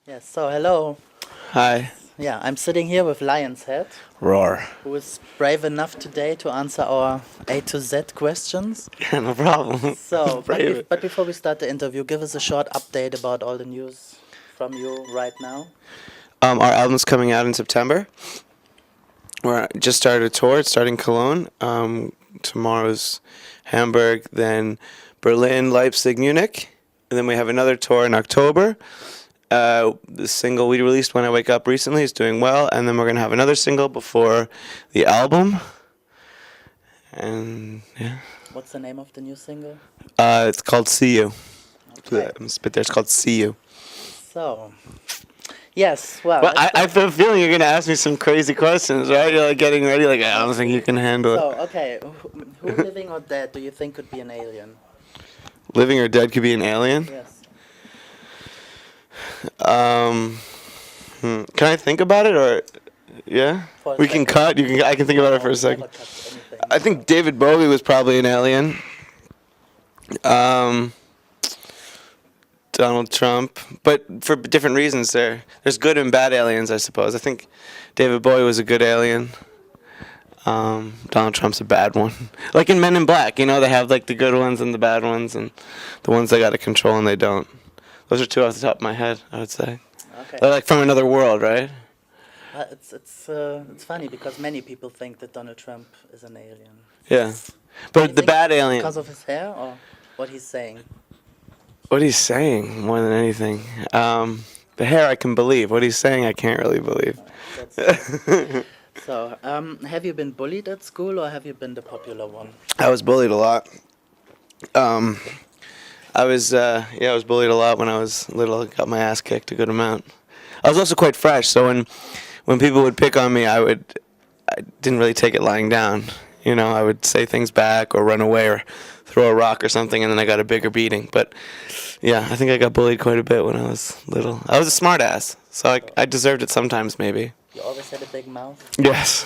Yes, so hello. Hi. Yeah, I'm sitting here with Lion's Head, Roar. who is brave enough today to answer our A to Z questions. Yeah, no problem. So, Brave. but before we start the interview, give us a short update about all the news from you right now. Our album's coming out in September. We're just started a tour. It's starting Cologne. Tomorrow's Hamburg, then Berlin, Leipzig, Munich, and then we have another tour in October. The single we released, When I Wake Up, recently is doing well, and then we're gonna have another single before the album. And yeah, What's the name of the new single? it's called "See You." Okay. I'm spit there. It's called "See You." So, yes, well, Well, I have a feeling you're gonna ask me some crazy questions, right? You're like getting ready, like I don't think you can handle it. so okay, who living or dead do you think could be an alien? Living or dead could be an alien. Yes. Can I think about it, or yeah? For a We can second. cut. You can. I can think about it for a Never second. touched anything, I so- think David Bowie was probably an alien. Donald Trump, but for different reasons. There's good and bad aliens, I suppose. I think David Bowie was a good alien. Donald Trump's a bad one. Like in Men in Black, you know, they have like the good ones and the bad ones, and the ones they got to control and they don't. Those are two off the top of my head, I would say. Okay. They're like from another world, right? It's funny because many people think that Donald Trump is an alien. Yeah. Do you But the think bad alien. because of his hair or what he's saying? What he's saying, more than anything. The hair I can believe. What he's saying, I can't really believe. That's, so, have you been bullied at school or have you been the popular one? I was bullied a lot. I was bullied a lot when I was little. Got my ass kicked a good amount. I was also quite fresh, so when people would pick on me, I didn't really take it lying down. You know, I would say things back or run away or throw a rock or something, and then I got a bigger beating. But yeah, I think I got bullied quite a bit when I was little. I was a smart ass, so I deserved it sometimes, maybe. You always had a big mouth. Yes.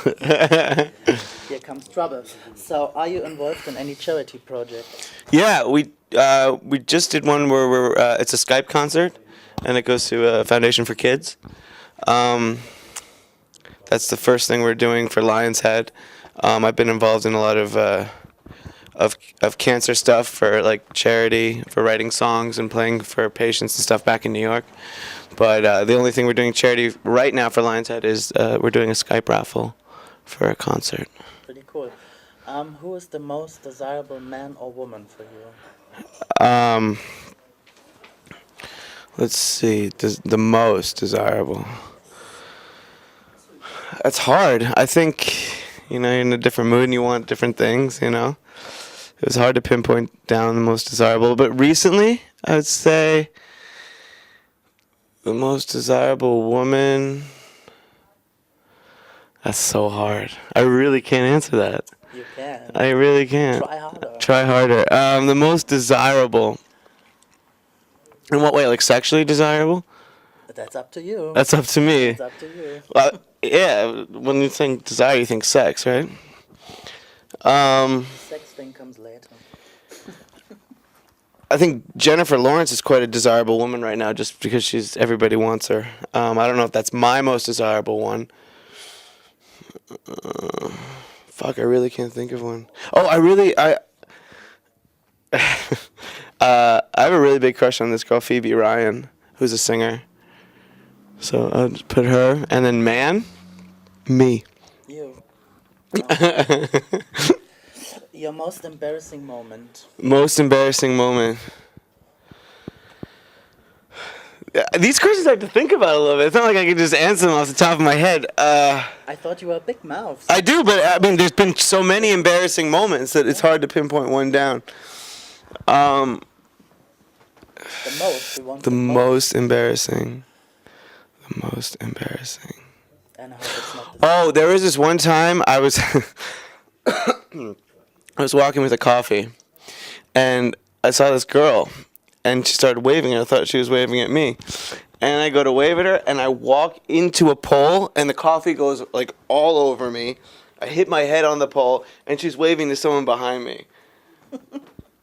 Here comes trouble. So, are you involved in any charity project? Yeah, we just did one where it's a Skype concert, and it goes to a foundation for kids. That's the first thing we're doing for Lion's Head. I've been involved in a lot of cancer stuff for like charity, for writing songs and playing for patients and stuff back in New York. But the only thing we're doing charity right now for Lion's Head is we're doing a Skype raffle for a concert. Pretty cool. Who is the most desirable man or woman for you? Let's see, the most desirable. That's hard. I think, you know, you're in a different mood and you want different things, you know. It was hard to pinpoint down the most desirable. But recently, I would say the most desirable woman. That's so hard. I really can't answer that. You can. I really can't. Try harder. Try harder. The most desirable. In what way? Like sexually desirable? That's up to you. That's up to me. It's up to you. Well, yeah, when you think desire, you think sex, right? Sex thing comes later. I think Jennifer Lawrence is quite a desirable woman right now, just because everybody wants her. I don't know if that's my most desirable one. Fuck, I really can't think of one. Oh, I have a really big crush on this girl, Phoebe Ryan, who's a singer. So I'll just put her, and then man, me. You. Your most embarrassing moment. Most embarrassing moment. These questions I have to think about a little bit. It's not like I can just answer them off the top of my head. I thought you were a big mouth. I do, but I mean, there's been so many embarrassing moments that it's hard to pinpoint one down. The most. We want The most embarrassing. The most embarrassing. And I hope it's not the Oh, there was this one time I was I was walking with a coffee, and I saw this girl, and she started waving, and I thought she was waving at me. And I go to wave at her, and I walk into a pole, and the coffee goes like all over me. I hit my head on the pole, and she's waving to someone behind me.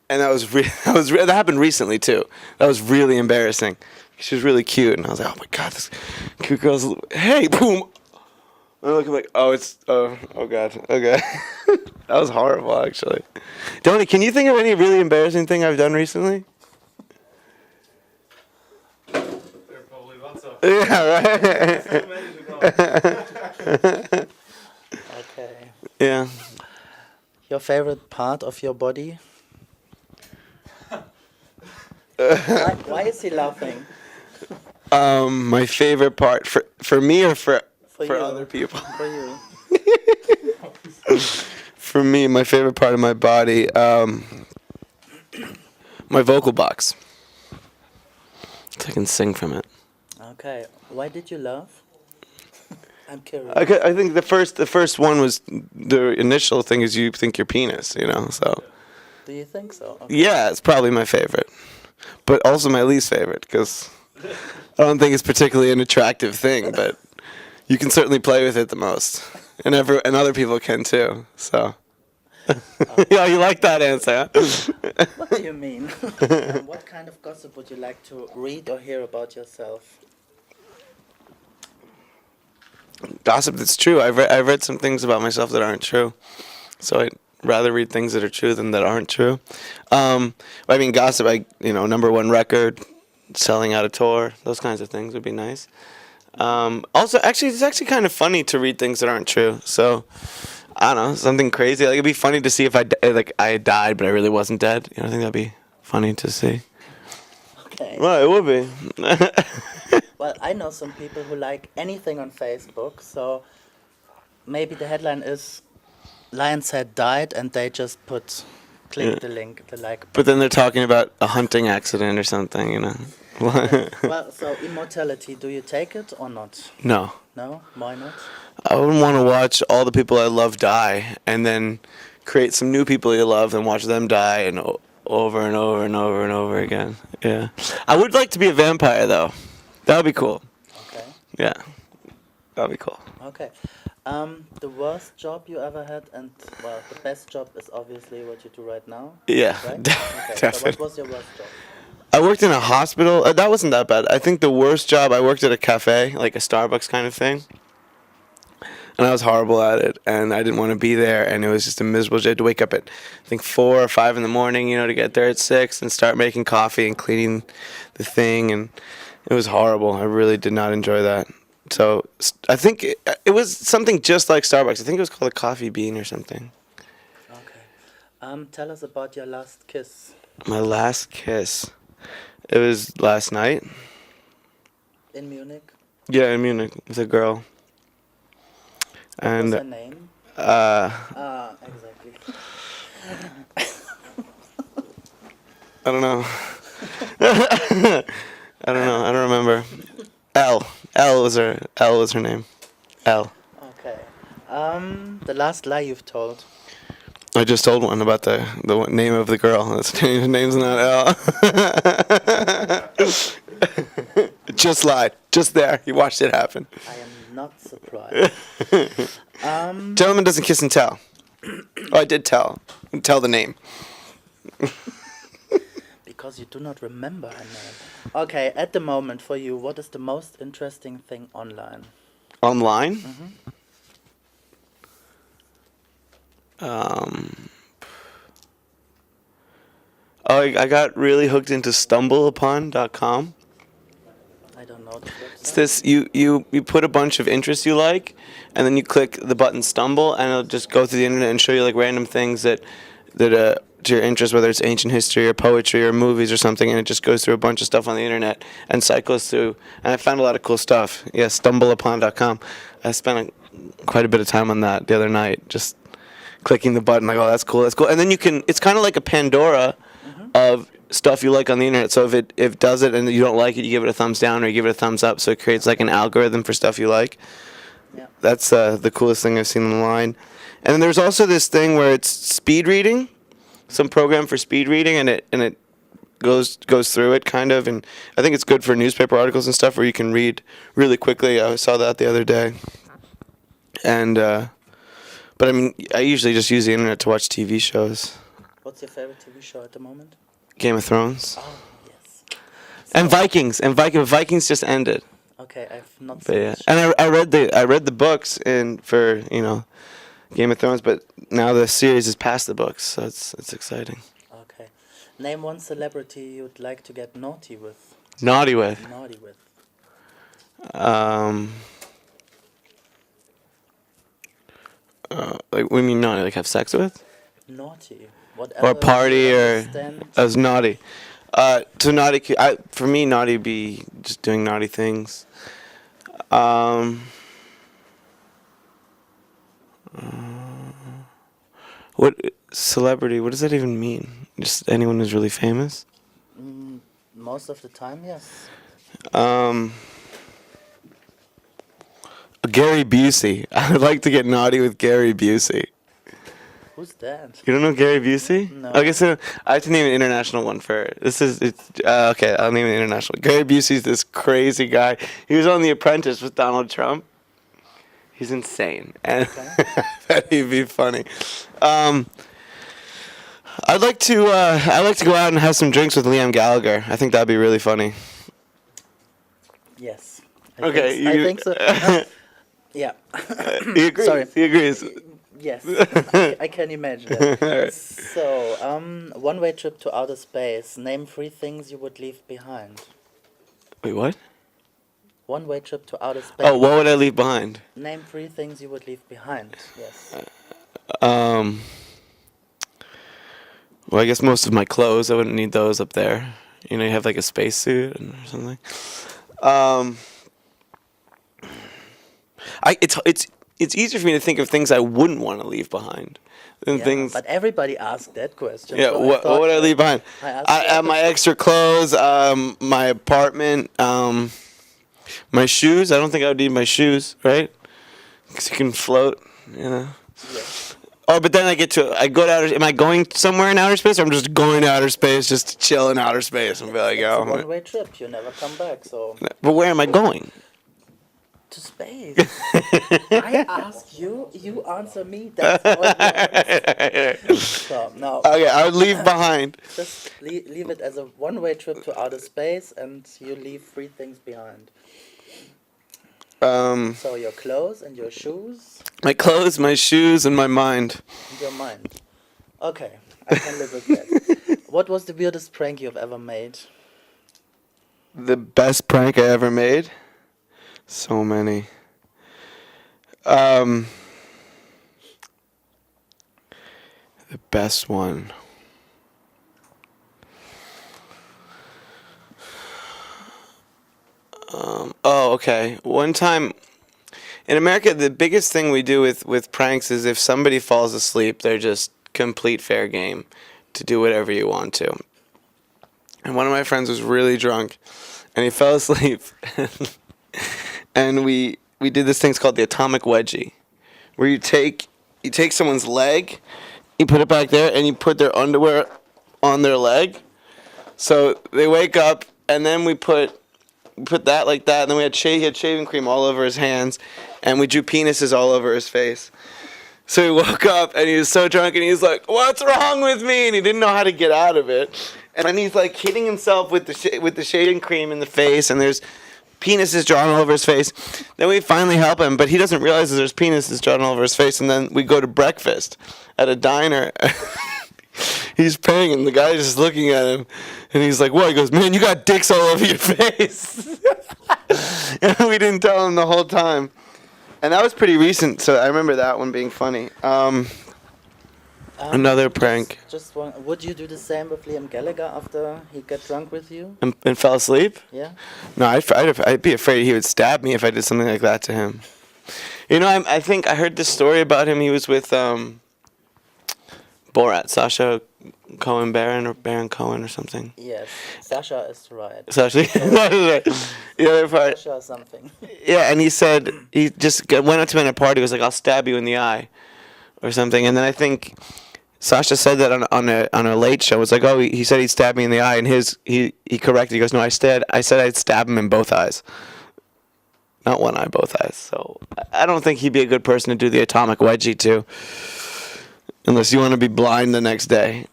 And that happened recently too. That was really embarrassing. She was really cute, and I was like, oh my god, this cute girl's. Hey, boom. And I look like, oh, oh god, okay. That was horrible, actually. Donnie, can you think of any really embarrassing thing I've done recently? There are probably lots of. Yeah, right. So many to go. Okay. Yeah. Your favorite part of your body? Why is he laughing? My favorite part for me or for you. other people. For you. For me, my favorite part of my body, my vocal box. So I can sing from it. Okay. Why did you laugh? I'm curious. I think the first one was the initial thing is you think your penis, you know. So Do you think so? Okay. yeah, it's probably my favorite, but also my least favorite because I don't think it's particularly an attractive thing, but you can certainly play with it the most, and other people can too. So yeah, you like that answer? Huh? What do you mean? What kind of gossip would you like to read or hear about yourself? Gossip that's true. I've read some things about myself that aren't true, so I'd rather read things that are true than that aren't true. I mean, gossip. #1 record, selling out a tour, those kinds of things would be nice. Also, actually, it's actually kind of funny to read things that aren't true. So I don't know, something crazy. Like it'd be funny to see if I had died, but I really wasn't dead. You know, I think that'd be funny to see. Okay. Well, it would be. Well, I know some people who like anything on Facebook, so maybe the headline is Lion's Head died and they just click the link, the like. But then they're talking about a hunting accident or something, you know. Well, so immortality, do you take it or not? No. No? Why not? I wouldn't want to watch all the people I love die and then create some new people you love and watch them die and over and over and over and over again. Yeah. I would like to be a vampire, though. That would be cool. Okay. Yeah. That would be cool. Okay. The worst job you ever had, and well, the best job is obviously what you do right now. Yeah, Right? Okay. So definitely. what was your worst job? I worked in a hospital. That wasn't that bad. I think the worst job, I worked at a cafe, like a Starbucks kind of thing. And I was horrible at it, and I didn't want to be there, and it was just a miserable job. I had to wake up at, I think, 4 or 5 in the morning, you know, to get there at 6 and start making coffee and cleaning the thing, and it was horrible. I really did not enjoy that. So I think it was something just like Starbucks. I think it was called a coffee bean or something. Okay. Tell us about your last kiss. My last kiss. It was last night. In Munich? Yeah, in Munich with a girl. What And was her name? Exactly. I don't know. I don't know. I don't remember. L was her name. L. Okay. The last lie you've told. I just told one about the name of the girl. Her name's not L. Just lied. Just there. You watched it happen. I am not surprised. Gentleman doesn't kiss and tell. Oh, I did tell. Tell the name. Because you do not remember her name. Okay, at the moment for you, what is the most interesting thing online? Online? I got really hooked into stumbleupon.com. I don't know this website. It's this, you put a bunch of interests you like, and then you click the button stumble, and it'll just go through the internet and show you like random things that to your interest, whether it's ancient history or poetry or movies or something, and it just goes through a bunch of stuff on the internet and cycles through. And I found a lot of cool stuff. Yeah, stumbleupon.com. I spent quite a bit of time on that the other night, just clicking the button, like, oh, that's cool, that's cool. And then you can, it's kind of like a Pandora of stuff you like on the internet. So if it does it and you don't like it, you give it a thumbs down or you give it a thumbs up. So it creates like an algorithm for stuff you like. Yeah. That's the coolest thing I've seen online. And then there's also this thing where it's speed reading, some program for speed reading, and it goes through it kind of. And I think it's good for newspaper articles and stuff where you can read really quickly. I saw that the other day. And but I mean, I usually just use the internet to watch TV shows. What's your favorite TV show at the moment? Game of Thrones. Oh, yes. And Vikings just ended. Okay, I've not But seen yeah, it. and I read the books for Game of Thrones, but now the series is past the books, so it's exciting. Okay. Name one celebrity you'd like to get naughty with. Naughty with. Naughty with. Like what do you mean naughty? Like have sex with? Naughty. Whatever Or party you or understand. as naughty. To naughty, for me, naughty would be just doing naughty things. What celebrity? What does that even mean? Just anyone who's really famous? Most of the time, yes. Gary Busey. I would like to get naughty with Gary Busey. Who's that? You don't know Gary Busey? No. Okay, so I have to name an international one for this. Okay, I'll name an international. Gary Busey's this crazy guy. He was on The Apprentice with Donald Trump. He's insane, and that he'd be funny. I'd like to go out and have some drinks with Liam Gallagher. I think that'd be really funny. Yes. Okay, I think so. Yeah. He agrees. Sorry. He agrees. Yes. I can imagine that. So, one-way trip to outer space. Name 3 things you would leave behind. Wait, what? One-way trip to outer space. Oh, what would I leave behind? Name 3 things you would leave behind. Yes. Well, I guess most of my clothes, I wouldn't need those up there. You have like a spacesuit or something. It's easier for me to think of things I wouldn't want to leave behind than Yeah, things. but everybody asked that question. Yeah, so what would I leave behind? I asked you that my question. extra clothes, my apartment, my shoes. I don't think I would need my shoes, right? Because you can float, Yeah. Oh, but then I go to outer. Am I going somewhere in outer space, or I'm just going to outer space just to chill in outer space and be like, It's a oh. one-way trip. You never come back. So But where am I going? to space. I ask you. You answer me. That's how it works. So no. Okay, I would leave behind. Just leave it as a one-way trip to outer space, and you leave 3 things behind. So your clothes and your shoes My clothes, my shoes, and my mind. and your mind. Okay, I can live with that. What was the weirdest prank you've ever made? The best prank I ever made? So many. The best one. Okay. One time, in America, the biggest thing we do with pranks is if somebody falls asleep, they're just complete fair game to do whatever you want to. And one of my friends was really drunk, and he fell asleep. And we did this thing called the atomic wedgie, where you take someone's leg, you put it back there, and you put their underwear on their leg. So they wake up, and then we put that like that, and then he had shaving cream all over his hands, and we drew penises all over his face. So he woke up, and he was so drunk, and he was like, "What's wrong with me?" And he didn't know how to get out of it. And then he's like hitting himself with the shaving cream in the face, and there's penises drawn all over his face. Then we finally help him, but he doesn't realize that there's penises drawn all over his face. And then we go to breakfast at a diner. He's paying, and the guy's just looking at him, and he's like, "What?" He goes, "Man, you got dicks all over your face." And we didn't tell him the whole time. And that was pretty recent, so I remember that one being funny. Another prank. Just one. Would you do the same with Liam Gallagher after he got drunk with you? And fell asleep? Yeah. No, I'd be afraid he would stab me if I did something like that to him. I think I heard this story about him. He was with Borat, Sacha Baron Cohen or something. Yes. Sasha is right. Sacha, the other part. Sasha something. Yeah, and he said he just went up to him at a party. He was like, "I'll stab you in the eye," or something. And then I think Sasha said that on a late show. It was like, "Oh, he said he'd stab me in the eye," and he corrected. He goes, "No, I said I'd stab him in both eyes, not one eye, both eyes." So I don't think he'd be a good person to do the atomic wedgie to, unless you want to be blind the next day.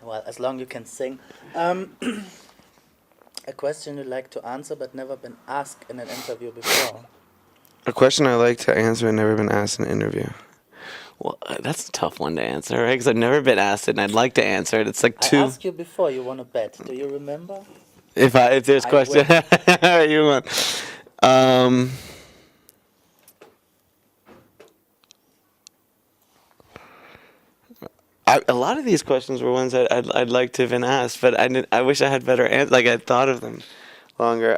Well, as long you can sing. A question you like to answer but never been asked in an interview before. A question I like to answer and never been asked in an interview. Well, that's a tough one to answer, right? Because I've never been asked it, and I'd like to answer it. It's like I two. asked you before you want to bet. Do you remember? If there's I question, you want. A lot of these questions were ones I'd like to have been asked, but I wish I had better answers. Like I'd thought of them longer.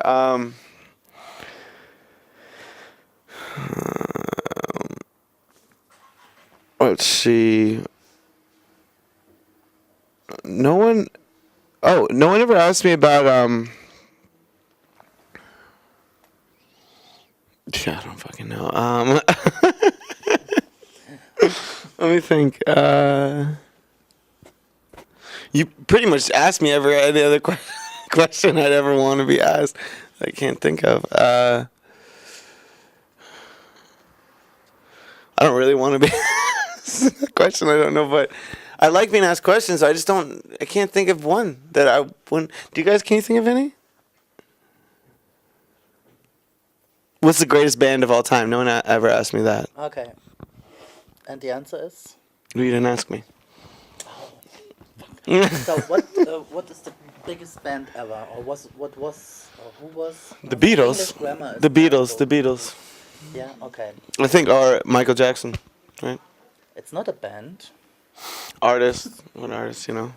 Let's see. No one. Oh, no one ever asked me about Yeah, I don't fucking know. Let me think. You pretty much asked me any other question I'd ever want to be asked. I can't think of. I don't really want to be asked a question I don't know, but I like being asked questions. I just don't. I can't think of one that I wouldn't. Do you guys? Can you think of any? What's the greatest band of all time? No one ever asked me that. Okay. And the answer is? You didn't ask me. So what is the biggest band ever? Or who was? The Beatles. English grammar is The Beatles. terrible. The Beatles. Yeah, okay. I think, or Michael Jackson, right? It's not a band. Artist. What artist, you know?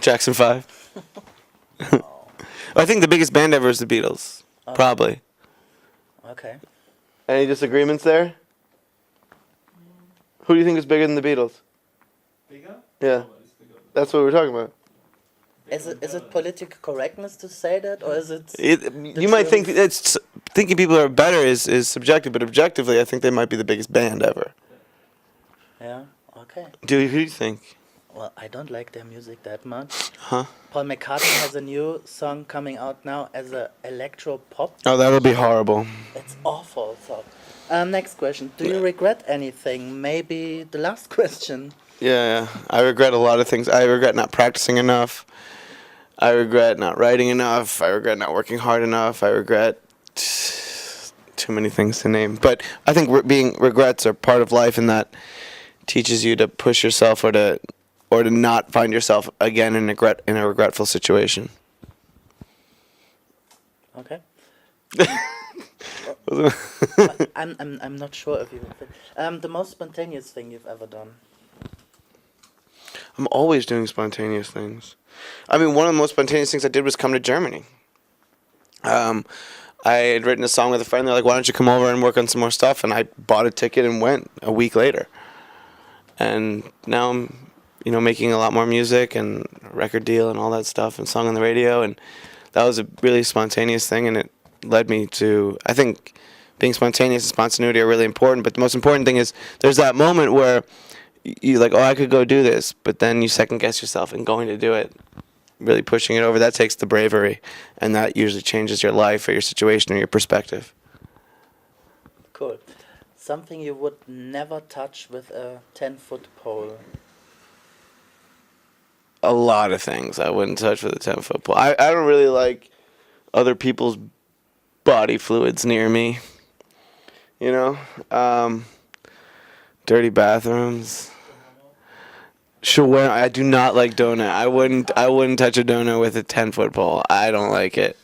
Jackson 5. Oh, I think the biggest band ever is the Beatles. Okay. Probably. okay. Any disagreements there? Who do you think is bigger than the Beatles? Bigger? Yeah. That's what we're talking about. Is it political correctness to say that, or is it? You might think it's thinking people are better is subjective, but objectively, I think they might be the biggest band ever. Yeah. Okay. Who do you think? Well, I don't like their music that much. Huh? Paul McCartney has a new song coming out now as a electro pop. Oh, that'll be horrible. It's awful. So, next question. Do you regret anything? Maybe the last question. Yeah. I regret a lot of things. I regret not practicing enough. I regret not writing enough. I regret not working hard enough. I regret too many things to name. But I think regrets are part of life, and that teaches you to push yourself or to not find yourself again in a regretful situation. Okay. I'm not sure if you. The most spontaneous thing you've ever done. I'm always doing spontaneous things. I mean, one of the most spontaneous things I did was come to Germany. I had written a song with a friend. They're like, "Why don't you come over and work on some more stuff?" And I bought a ticket and went a week later. And now I'm, making a lot more music and a record deal and all that stuff and song on the radio. And that was a really spontaneous thing, and it led me to, I think, being spontaneous and spontaneity are really important. But the most important thing is there's that moment where you're like, oh, I could go do this, but then you second guess yourself and going to do it, really pushing it over. That takes the bravery, and that usually changes your life or your situation or your perspective. Cool. Something you would never touch with a 10-foot pole. A lot of things I wouldn't touch with a 10-foot pole. I don't really like other people's body fluids near me. Dirty bathrooms. Sure, I do not like donut. I wouldn't touch a donut with a 10-foot pole. I don't like it.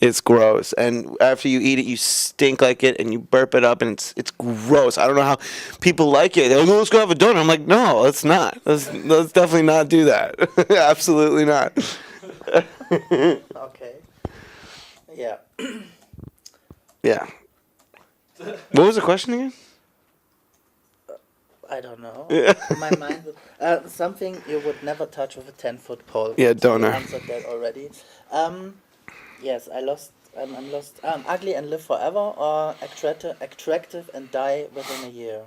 It's gross. And after you eat it, you stink like it, and you burp it up, and it's gross. I don't know how people like it. They're like, oh, let's go have a donut. I'm like, no, let's not. Let's definitely not do that. Absolutely not. Okay. Yeah. Yeah. What was the question again? I don't know. My mind. Something you would never touch with a 10-foot pole. Yeah, So you donor. answered that already. Yes, I lost. I'm lost. Ugly and live forever, or attractive and die within a year.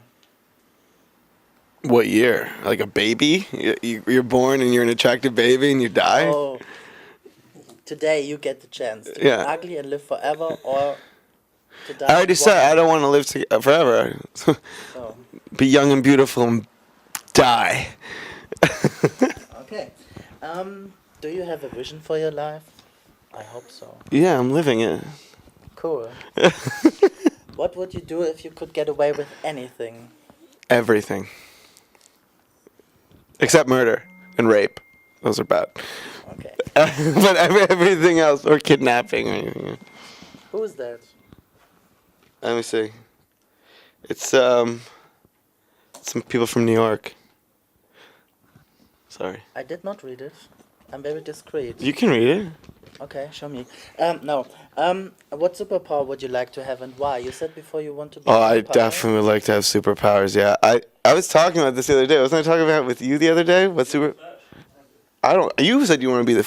What year? Like a baby? You're born and you're an attractive baby and you die? Oh, today you get the chance to Yeah. be ugly and live forever, or to die. I already said I don't want to live forever. Oh, Be young and beautiful and die. okay. Do you have a vision for your life? I hope so. Yeah, I'm living it. Cool. What would you do if you could get away with anything? Everything. Except murder and rape. Those are bad. Okay. But everything else, or kidnapping or anything. Who is that? Let me see. It's some people from New York. Sorry. I did not read it. I'm very discreet. You can read it. Okay, show me. No. What superpower would you like to have and why? You said before you want to be. Oh, I superpower. definitely would like to have superpowers. Yeah, I was talking about this the other day. Wasn't I talking about it with you the other day? What super? I don't. You said you want to be the.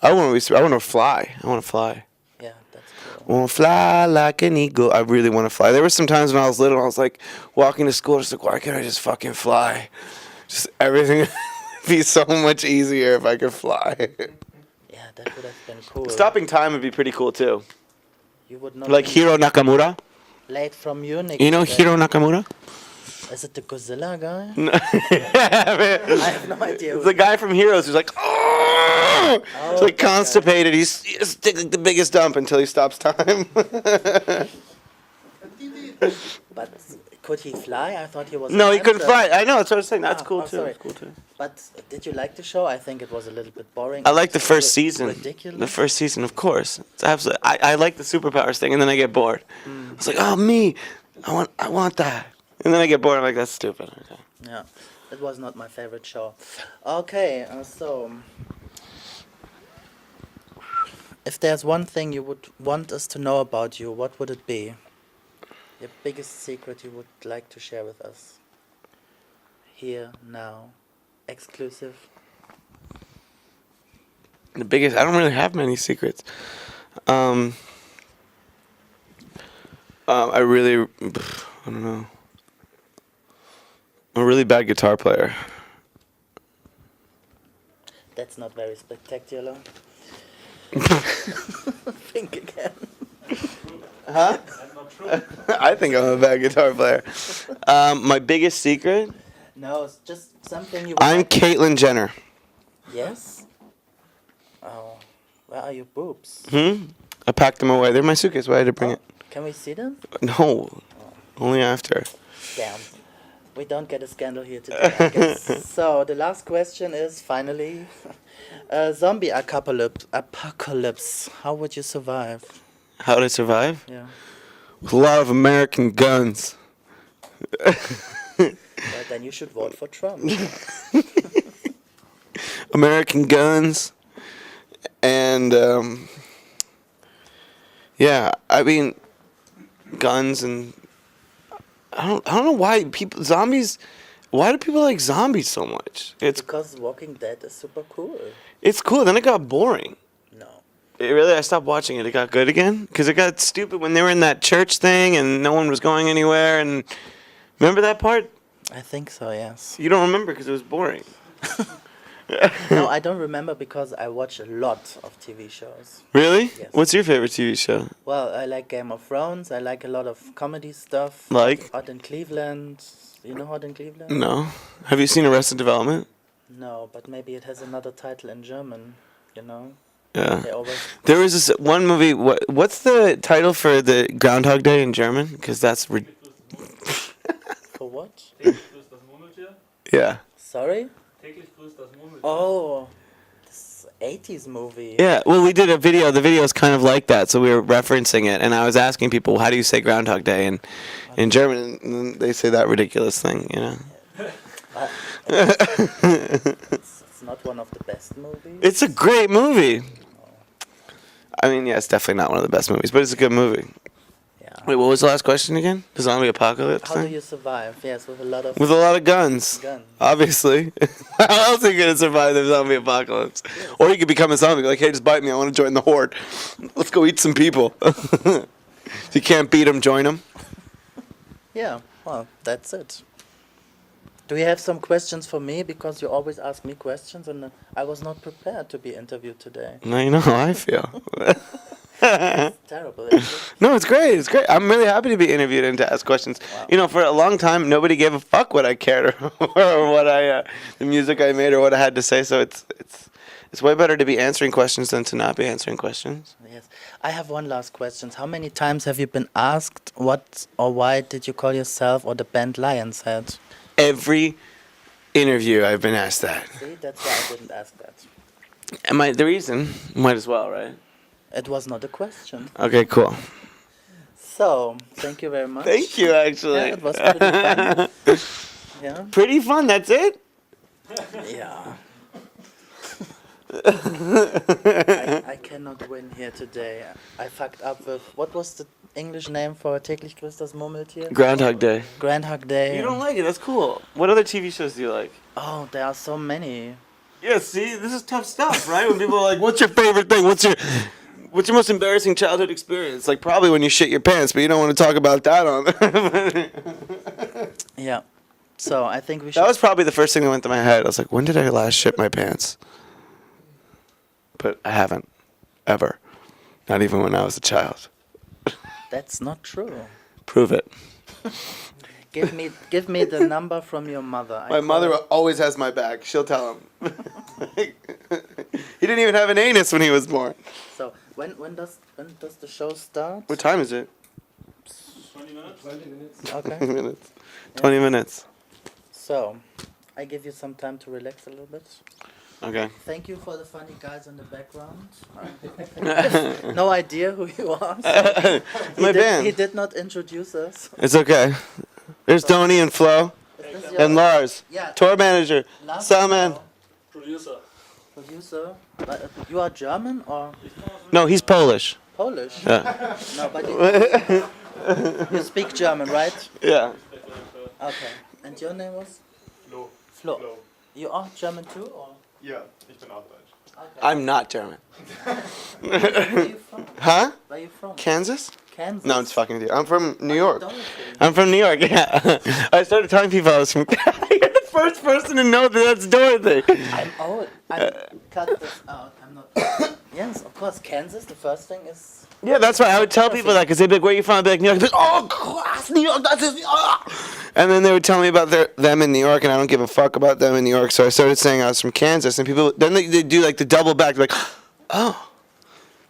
I want to be. I want to fly. I want to fly. Yeah, that's cool. I want to fly like an eagle. I really want to fly. There were some times when I was little, I was like walking to school, just like, why can't I just fucking fly? Just everything would be so much easier if I could fly. Yeah, that would have been cool. Stopping time would be pretty cool too. You would not. Like be Hiro Nakamura. late from Munich. You know today. Hiro Nakamura? Is it the Godzilla guy? No. I have no idea. The guy from Heroes who's like, oh! He's like that guy. constipated. He's taking the biggest dump until he stops time. But could he fly? I thought he was. No, a he couldn't hamster. fly. I know, that's what I was saying. That's Ah, cool oh, too. sorry. That's cool too. But did you like the show? I think it was a little bit boring. I like the It's first season. Ridiculous. The first season, of course. It's absolutely. I like the superpowers thing, and then I get bored. It's like, oh me, I want that, and then I get bored. I'm like, that's stupid. Okay. Yeah, it was not my favorite show. Okay, so if there's one thing you would want us to know about you, what would it be? Your biggest secret you would like to share with us? Here, now, exclusive. The biggest. I don't really have many secrets. I really. I don't know. I'm a really bad guitar player. That's not very spectacular. Think again. Huh? That's not true. I think I'm a bad guitar player. My biggest secret? No, it's just something you would I'm like- Caitlyn Jenner. Yes? Oh, where are your boobs? I packed them away. They're in my suitcase. Why did I bring it? Can we see them? No. Only after. Damn. We don't get a scandal here today, I guess. So, the last question is, finally, zombie apocalypse. How would you survive? How would I survive? Yeah. With a lot of American guns. Well, then you should vote for Trump. American guns. And, yeah, I mean, guns and... I don't know why why do people like zombies so much? Because Walking Dead is super cool. It's cool. Then it got boring. No. I stopped watching it. It got good again because it got stupid when they were in that church thing and no one was going anywhere. And remember that part? I think so, yes. You don't remember because it was boring. No, I don't remember because I watch a lot of TV shows. Really? Yes. What's your favorite TV show? Well, I like Game of Thrones. I like a lot of comedy stuff. Like? Hot in Cleveland. You know Hot in Cleveland? No. Have you seen Arrested Development? No, but maybe it has another title in German, you know? Yeah. They always... There was this one movie. What's the title for the Groundhog Day in German? Because that's For what? Täglich grüßt das Murmeltier. yeah. Sorry? Täglich grüßt das Murmeltier. Oh, this 80s movie. Yeah, well, we did a video. The video is kind of like that, so we were referencing it, and I was asking people, how do you say Groundhog Day in German? And then they say that ridiculous thing, you know? It's not one of the best movies. It's a great movie. I mean, yeah, it's definitely not one of the best movies, but it's a good movie. Yeah. Wait, what was the last question again? The zombie apocalypse How do thing? you survive? Yes, with a lot of With a lot of guns. guns. Obviously. How else are you going to survive the zombie apocalypse? Or you could become a zombie. Like, hey, just bite me. I want to join the horde. Let's go eat some people. If you can't beat them, join them. Yeah, well, that's it. Do you have some questions for me? Because you always ask me questions and I was not prepared to be interviewed today. Now you know how I feel. Terrible, isn't it? No, it's great. It's great. I'm really happy to be interviewed and to ask questions. Wow. You know, for a long time, nobody gave a fuck what I cared or what the music I made or what I had to say. So it's It's way better to be answering questions than to not be answering questions. Yes. I have one last question. How many times have you been asked what or why did you call yourself or the band Lion's Head? Every interview I've been asked that. See, that's why I didn't ask that. Am I the reason? Might as well, right? It was not a question. Okay, cool. So, thank you very much. Thank you, actually. Yeah, it was pretty fun. Yeah. Pretty fun, that's it? Yeah. I cannot win here today. I fucked up with, what was the English name for täglich grüßt das Murmeltier? Groundhog Day. Groundhog Day. You don't like it, that's cool. What other TV shows do you like? Oh, there are so many. Yeah, see, this is tough stuff, right? When people are like, what's your favorite thing? What's your most embarrassing childhood experience? Like, probably when you shit your pants, but you don't want to talk about that on. Yeah. So, I think we should... That was probably the first thing that went to my head. I was like, when did I last shit my pants? But I haven't. Ever. Not even when I was a child. That's not true. Prove it. Give me the number from your mother. My mother always has my back. She'll tell him. He didn't even have an anus when he was born. So when does the show start? What time is it? 20 minutes? 20 minutes. 20 Okay. minutes. 20 minutes. So, I give you some time to relax a little bit. Okay. Thank you for the funny guys in the background. No idea who you are. My band. He did not introduce us. It's okay. There's Tony and Flo Is this your and Lars. Yeah. Tour manager. last Soundman. show? Producer. Producer. But, you are German or No, he's Polish. Polish? Yeah. No, but you speak German, right? Yeah. Okay. And your name was? Flo. Flo. You are German too, or? Ja, ich bin auch Deutsch. Okay. I'm not German. Where are you from? Huh? Where are you from? Kansas? Kansas. No, I'm just fucking with you. I'm from New York. Dorothy. I'm from New York, yeah. I started telling people I was from... You're the first person to know that that's Dorothy. I'm old. Cut this out. I'm not. Yes, of course. Kansas. The first thing is. Yeah, that's why I would tell people that, because they'd be like, where are you from? I'd be like, New York. They'd be like, oh, class, New York, that's just... And then they would tell me about them in New York, and I don't give a fuck about them in New York, so I started saying I was from Kansas, and people... Then they do, like, the double back, like, oh,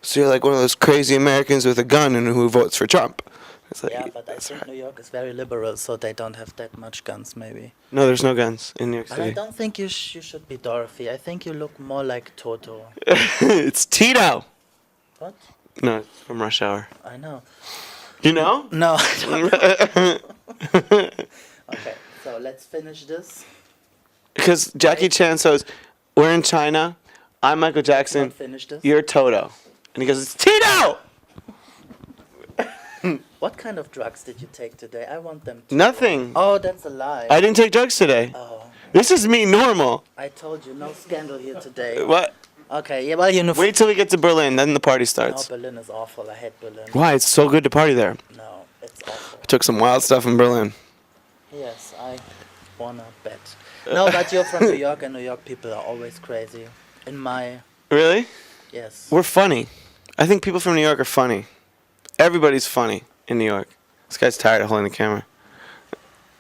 so you're like one of those crazy Americans with a gun and who votes for Trump. It's like, Yeah, but I think New York is very liberal, so they don't have that much guns, maybe. no, there's no guns in New York But I City. don't think you should be Dorothy. I think you look more like Toto. It's Tito. What? No, it's from Rush Hour. I know. You know? No, I don't. Okay, so let's finish this. Because Jackie Chan says, we're in China, I'm Michael Jackson, Not finish this. you're Toto. And he goes, it's Tito! What kind of drugs did you take today? I want them. To Nothing. Oh, that's a lie. I didn't take drugs today. Oh, This is me normal. I told you, no scandal here today. What? Okay, yeah, well, you know. Wait till we get to Berlin, then the party No, starts. Berlin is awful. I hate Berlin. Why? It's so good to party there. No, it's awful. I took some wild stuff in Berlin. Yes, I wanna bet. No, but you're from New York, and New York people are always crazy. In my Really? yes. We're funny. I think people from New York are funny. Everybody's funny in New York. This guy's tired of holding the camera.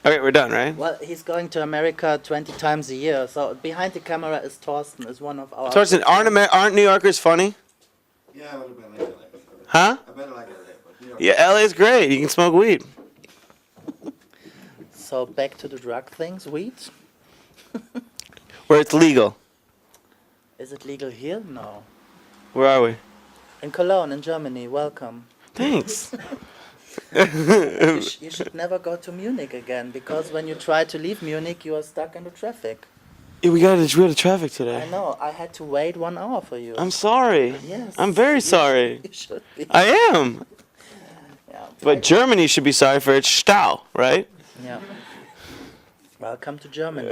Okay, we're done, right? Well, he's going to America 20 times a year. So behind the camera is Thorsten, is one of our. Torsten, aren't New Yorkers funny? Yeah, a little bit like it. Huh? I better like it a little bit. You know. Yeah, LA's great. You can smoke weed. So back to the drug things. Weed. Where it's legal. Is it legal here? No. Where are we? In Cologne, in Germany. Welcome. Thanks. You should never go to Munich again, because when you try to leave Munich, you are stuck in the traffic. Yeah, we got traffic I today. know. I had to wait 1 hour for you. I'm sorry. Yes. I'm very sorry. You should be. I am. Yeah. But Germany should be sorry for its Stau, right? Yeah. Welcome to Germany.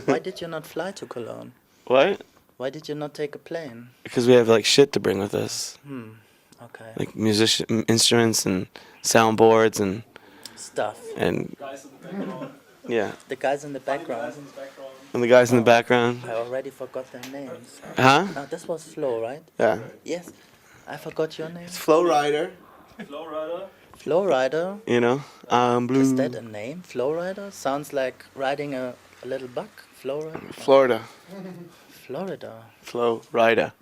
Why did you not fly to Cologne? What? Why did you not take a plane? Because we have like shit to bring with us, Okay. like instruments and soundboards and Stuff. Guys in the background. yeah, The guys in the background. Guys in the background. and the guys in the background. I already forgot their names. Huh? No, this was Flo, right? Yeah. Yes. I forgot your name. It's Flow Rider. Flowrider. Flow Rider. You know, blue. Is that a name? Flow Rider? Sounds like riding a little buck. Flow Rider. Florida. Florida. Florida.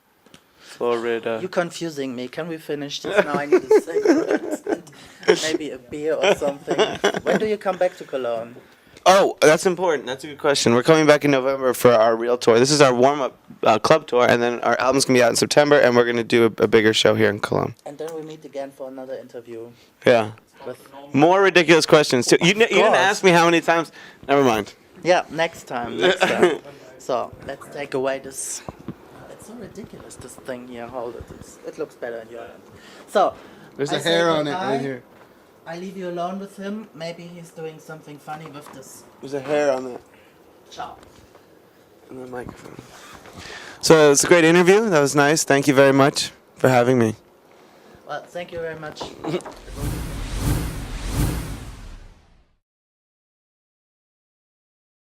Florida. You're confusing me. Can we finish this now? I need a cigarette and maybe a beer or something. When do you come back to Cologne? Oh, that's important. That's a good question. We're coming back in November for our real tour. This is our warm-up club tour, and then our album's going to be out in September, and we're going to do a bigger show here in Cologne. And then we meet again for another interview. Yeah. With More ridiculous questions, too. You didn't course. ask me how many times. Never mind. Yeah, next time. So, let's take away this. It's so ridiculous, this thing here. Hold it. It looks better in your hand. So, There's I a say hair on it goodbye. right here. I leave you alone with him. Maybe he's doing something funny with this. There's a hair on the Ciao. microphone. So it's a great interview. That was nice. Thank you very much for having me. Well, thank you very much. It will be